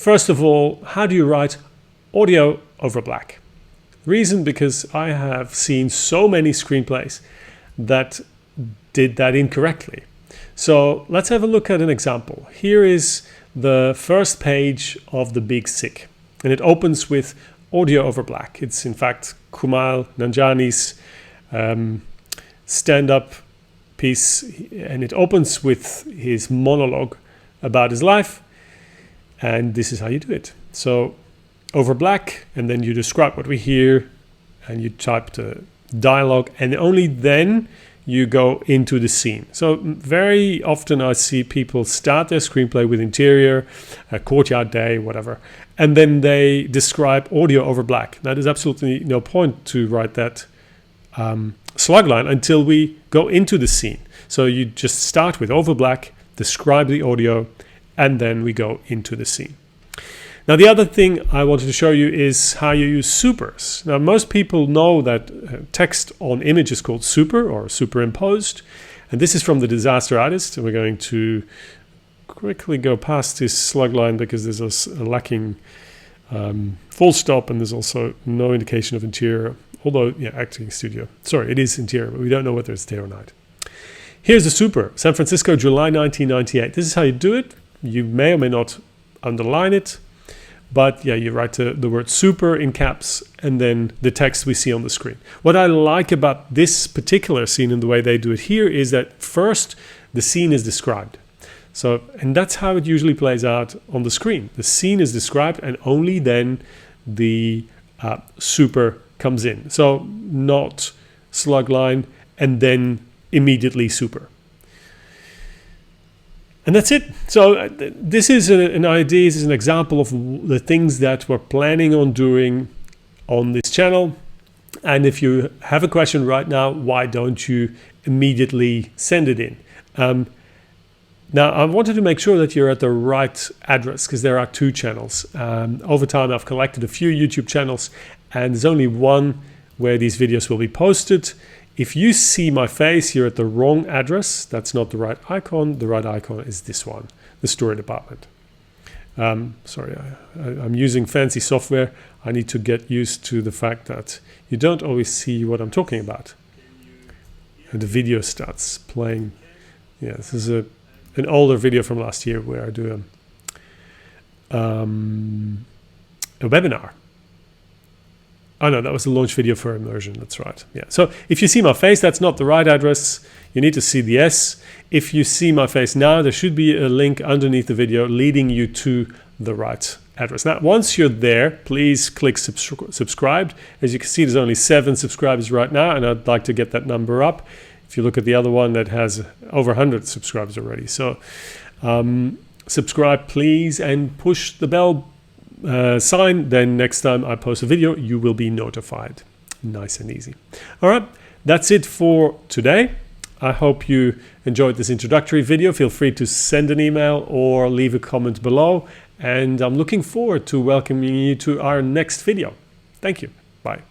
first of all, how do you write audio over black? Reason, because I have seen so many screenplays that did that incorrectly. So let's have a look at an example. Here is the first page of The Big Sick, and it opens with audio over black. It's in fact Kumail Nanjiani's stand-up piece, and it opens with his monologue about his life, and this is how you do it. So over black, and then you describe what we hear, and you type the dialogue, and only then you go into the scene. So very often I see people start their screenplay with interior, a courtyard day, whatever, and then they describe audio over black. Now, there's absolutely no point to write that slug line until we go into the scene. So you just start with over black, describe the audio, and then we go into the scene. Now, the other thing I wanted to show you is how you use supers. Now, most people know that text on image is called super or superimposed. And this is from The Disaster Artist. And we're going to quickly go past this slug line because there's a lacking full stop, and there's also no indication of interior. Although, yeah, acting studio. Sorry, it is interior, but we don't know whether it's day or night. Here's a super. San Francisco, July 1998. This is how you do it. You may or may not underline it. But yeah, you write the word super in caps and then the text we see on the screen. What I like about this particular scene and the way they do it here is that first the scene is described. So, and that's how it usually plays out on the screen. The scene is described and only then the super comes in. So not slug line and then immediately super. And that's it. So this is an idea, this is an example of the things that we're planning on doing on this channel. And if you have a question right now, why don't you immediately send it in? Now, I wanted to make sure that you're at the right address because there are 2 channels. Over time, I've collected a few YouTube channels, and there's only one where these videos will be posted. If you see my face, you're at the wrong address. That's not the right icon. The right icon is this one, the story department. Sorry, I'm using fancy software. I need to get used to the fact that you don't always see what I'm talking about. And the video starts playing. Yeah, this is an older video from last year where I do a webinar. Oh no, that was the launch video for Immersion, that's right. Yeah. So if you see my face, that's not the right address. You need to see the S. If you see my face now, there should be a link underneath the video leading you to the right address. Now, once you're there, please click subscribed. As you can see, there's only 7 subscribers right now, and I'd like to get that number up. If you look at the other one, that has over 100 subscribers already. So subscribe, please, and push the bell sign, then next time I post a video you will be notified. Nice and easy. All right, that's it for today. I hope you enjoyed this introductory video. Feel free to send an email or leave a comment below, and I'm looking forward to welcoming you to our next video. Thank you. Bye.